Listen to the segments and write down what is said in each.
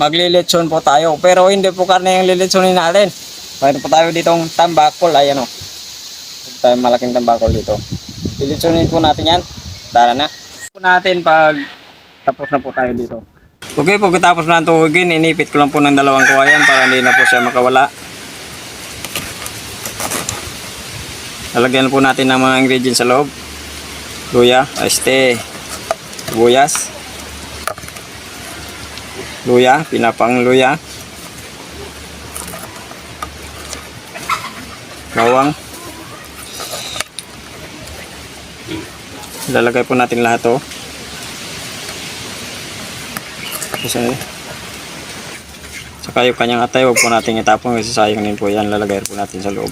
maglilitsyon po tayo. Pero hindi po karne yung lilitsonin natin. Mayroon po tayo ditong tambakol. Ayan o. Tayo malaking tambakol dito. Lilitsonin po natin yan. Tara na. Po natin pag tapos na po tayo dito. Okay, pagkatapos na tuhugin, inipit ko lang po ng dalawang kawayan para hindi na po siya makawala. Lalagyan po natin ng mga ingredients sa loob. Luya, sibuyas. Luya, pinapang luya. Bawang. Lalagay po natin lahat to. Saka yung kanyang atay, huwag po natin itapon kasi sayang din po yan. Lalagay po natin sa loob.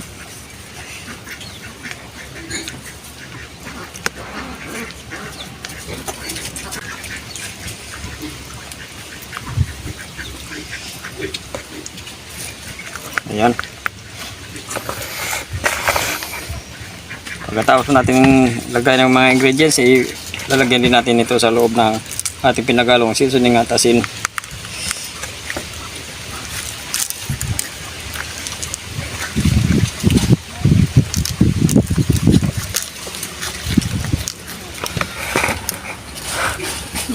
Ayan. Pagkatapos natin lagay ng mga ingredients, lalagyan din natin ito sa loob ng ating pinagalong seasoning at asin.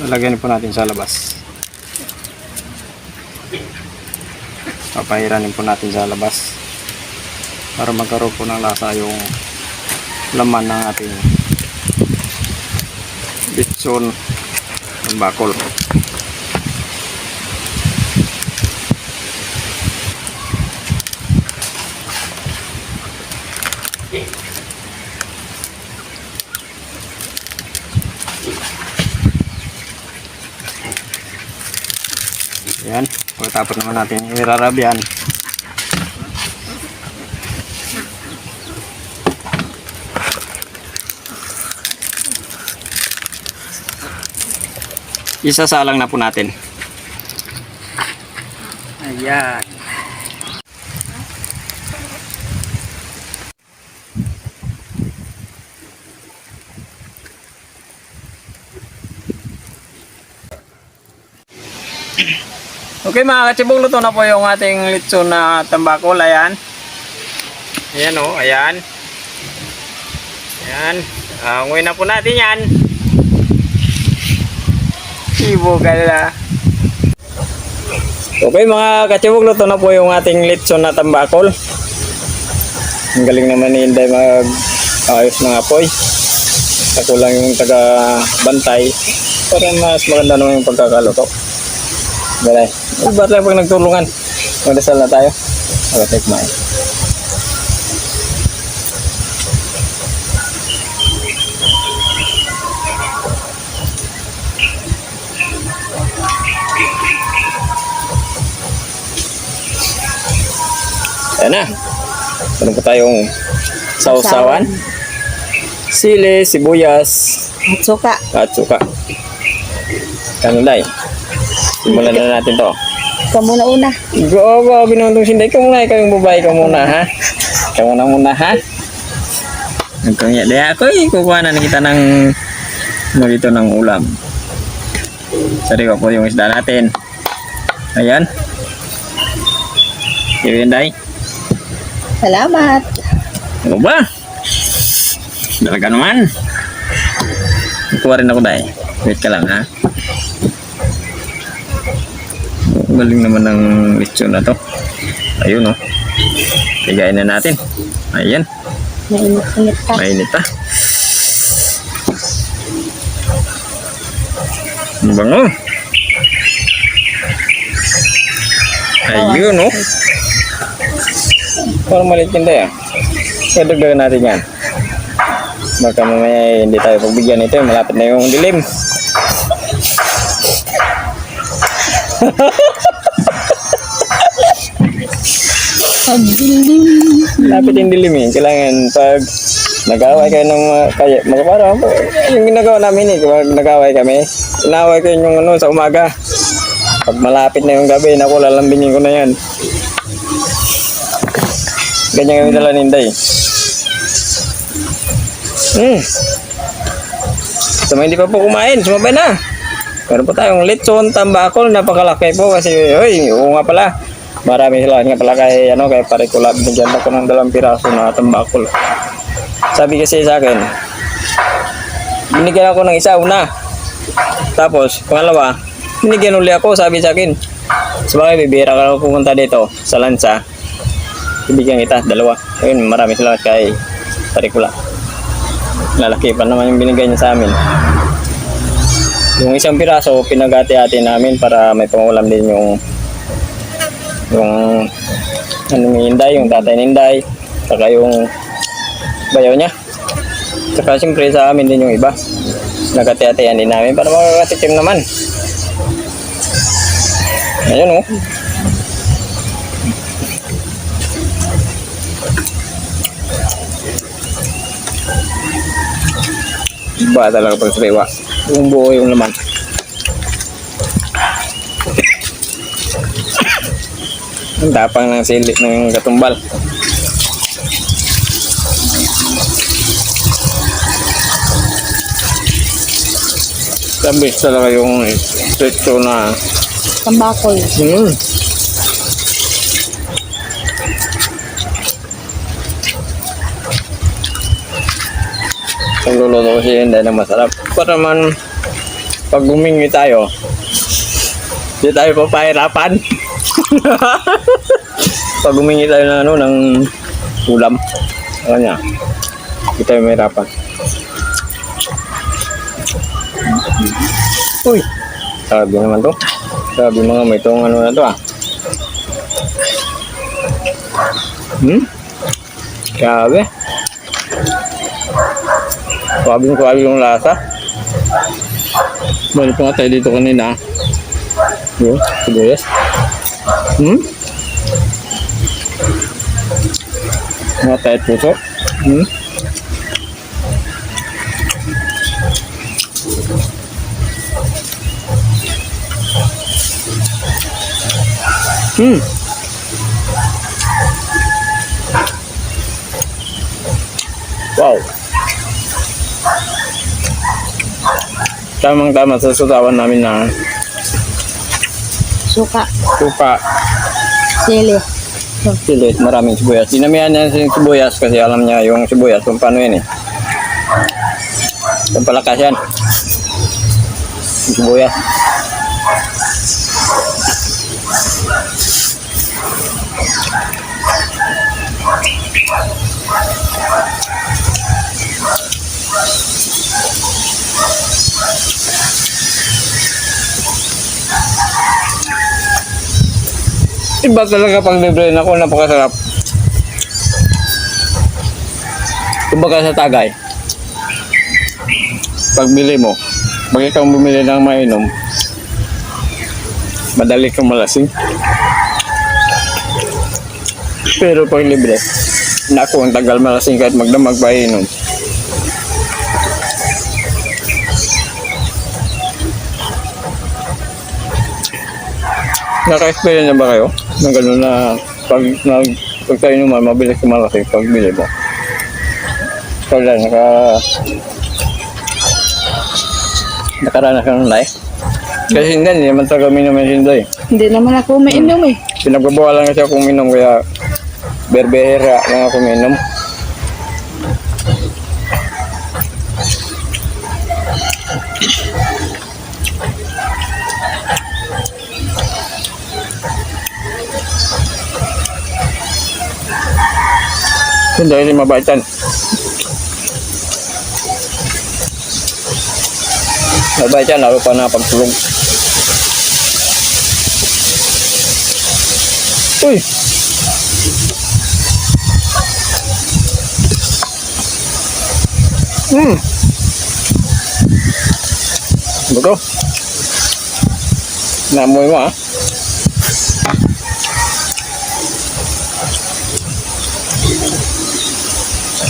Lalagyan po natin sa labas. Papahiranin po natin sa labas para magkaroon po ng lasa yung laman ng ating bitson ng bakol. Yan, pagkatapos naman natin irarabyan, isasalang na po natin. Ayan. Okay mga katsibong, luto na po yung ating litson na tambakol. Ayan. Ayan o, ayan. Ayan. Nguyin na po natin yan. Ibo gala. Okay mga katsibong, luto na po yung ating litson na tambakol. Ang galing naman ni Inday mag-ayos ng apoy. Ako lang yung taga-bantay para mas maganda naman yung pagkakaluto. Balay. Ba't lang pag nagtulungan? Magdasal na tayo. Okay, kumain. Ayan na. Meron po tayong sausawan. Sili, sibuyas. At suka. At suka. Kanulay. Simulan na natin to. Ikaw muna una. Go, binutong sinday. Ikaw muna, ikaw yung babae. Ikaw muna, ha? Ikaw muna, ha? Nagkangya. Daya ako, kukuha na kita ng dito ng ulam. Sorry ko po yung isda natin. Ayan. Yung Day. Salamat. Ano ba? Talaga naman. Kukuha rin ako, Day. Wait ka lang, ha? Galing naman ng lechon na to. Ayun o. Tigayin na natin. Ayan. Mainit-init pa. Mainit pa. Ang bango. Ayun o. Parang maliit din tayo. Dagdagan natin yan. Baka mamaya hindi tayo pagbigyan ito. Malapit na yung dilim. Lapit yung dilim eh. Kailangan pag nag-away kayo ng mga parang yung ginagawa namin eh. Pag nag-away kami, inaway kayo yung sa umaga. Pag malapit na yung gabi, naku, lalambingin ko na yan. Ganyan kami dala ninday. Sama hindi pa po kumain, sumabay na. Meron po tayong lechon tambakol, napakalaki po kasi, oy, oo nga pala. Marami sila nga pala kay, kay Parikula. Binigyan ako ng 2 piraso na tambakol. Sabi kasi sa akin, binigyan ako ng isa una. Tapos, pangalawa, binigyan uli ako, sabi sa akin. Sabagay, bibira ka lang pumunta dito sa lansa. Ibigyan kita, 2. Ayun, marami salamat kay Parikula. Lalaki pa naman yung binigay niya sa amin. Yung 1 piraso, pinagati-hati namin para may pangulam din yung ni Inday, yung tatay ni Inday, saka yung bayaw niya. Saka siyempre sa amin din yung iba. Nagati-hatihan din namin para makakatikim naman. Ayun oh. Iba talaga pag sariwa. Yung buo yung laman. Ang tapang ng sili ng katumbal. Sabis talaga yung ito na Tambakol. Pagluluto ko siya hindi na masarap. Para man pag humingi tayo, di tayo papahirapan. Pag humingi tayo ng ulam, di tayo mahirapan. Uy, sabi naman to. Sabi mga may itong na to Sabi. Sabi yung lasa. Balik pa nga tayo dito kanina. Yun, sibuyas. Mga tayo puso. Wow. Tamang-tama sa sutawan namin na Suka. Sili, maraming sibuyas. Dinamihan niya yung sibuyas kasi alam niya yung sibuyas kung paano yun Kung palakas yan. Yung sibuyas. Iba talaga pag libre na ako, napakasarap. Kumbaga sa Tagay, pagbili mo, pag ikaw bumili ng mainom, madali kang malasing. Pero pag libre, naku, ang tagal malasing kahit magdamag pa inom. Naka-experience na ba kayo? Nang gano'n na pag tayo naman, mabilis kumalaki pag bili mo. Kaya nakaranas ka ng life. Kasi hindi naman talaga minom yung sinday. Hindi naman ako mainom eh. Pinagbabawalan kasi akong minom kaya berbehera lang ako minom. Dahil mabait yan. Mabait yan, lalo pa na pagtulog. Uy! Bago. Naamoy mo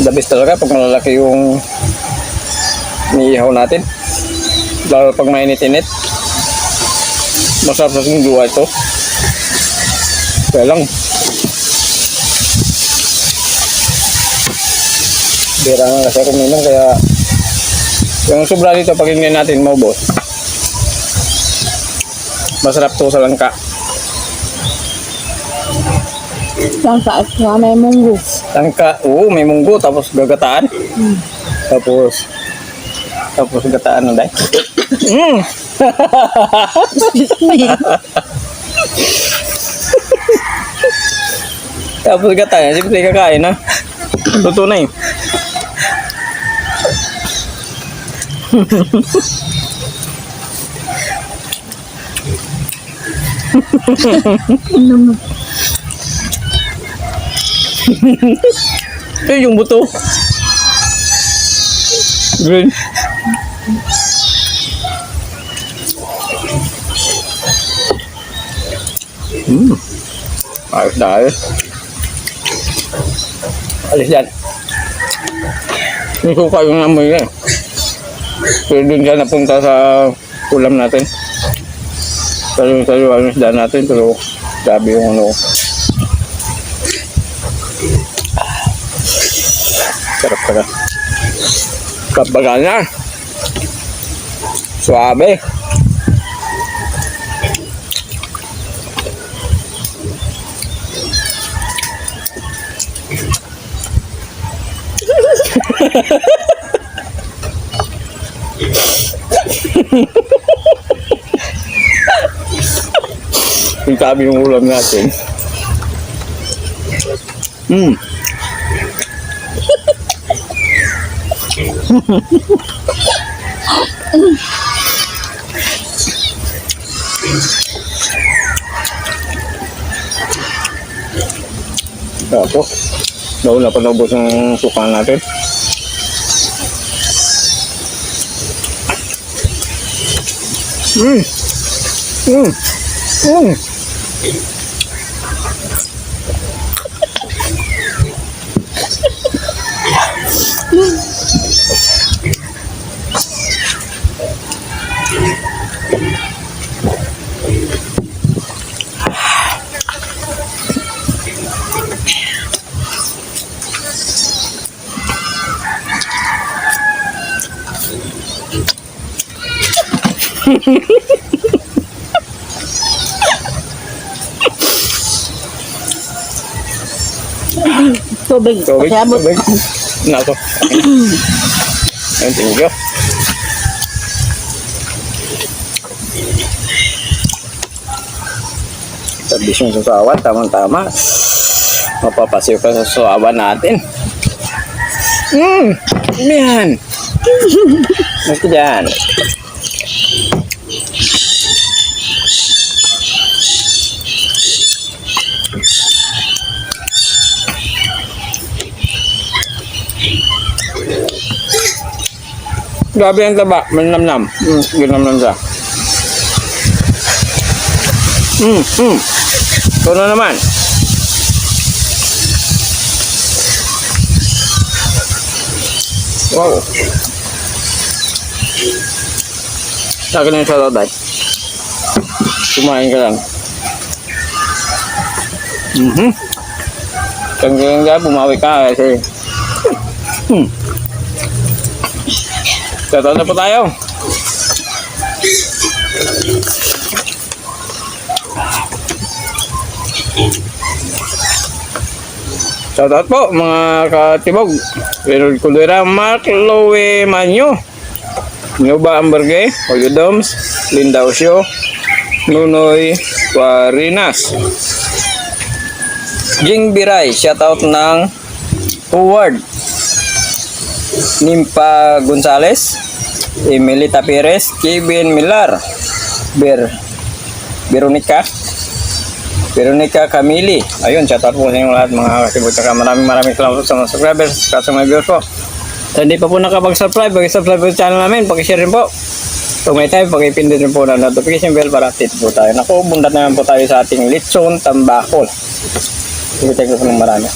The best talaga pag malalaki yung niihaw natin. Lalo pag mainit-init. Masarap sa singduwa ito. Kaya lang. Bira nga kasi ako minum kaya yung sobra dito pag hindi natin maubos. Masarap to sa langka. Lang sa may munggo. Langka, oo, may munggo, tapos gagataan. Tapos gataan na dahil. Tapos gataan, siyempre kakain na. Luto na eh. Ito yung buto. Green. Ayos na ayos. Alis yan. Yung suka yung amoy niya. Pero dun siya napunta sa ulam natin. Sayo ang isda natin, pero sabi yung ano. Sarap. Kapagal na. Suabe. Yung sabi yung ulam natin. Tapos, daw na panubos ng suka natin. Tubig. Tubig. Pasabot. Nako. Ayun, thank you. Sabis yung susawan, tamang-tama. Mapapasiw ka sa susawan natin. Yan. Ito dyan. Grabe ang taba, manamnam. Ginamnam siya. Ito na naman. Wow. Sa akin na yung shoutout dahil. Kumain ka lang. Kang bumawi ka kasi. Shoutout na po tayo. Shoutout po mga katibog. Renald Caldera, Mark Lowe Manyo, Nuba Amberge, Oyo Doms, Linda Osio, Nunoy Warinas, Jing Biray, shoutout ng Howard, Nimpa Gonzales, Emilita Perez, Kevin Millar, Veronica Camili. Ayun, shoutout po sa inyong lahat mga kasibot. Maraming salamat sa mga subscribers, sa mga viewers po. So, hindi pa po nakapag-subscribe, pag-subscribe po sa channel namin, pag-share rin po. Kung may time, pag-ipindot rin po ng notification bell para update po tayo. Naku, bundat naman po tayo sa ating lechon tambakol. Sige, take po ng marami.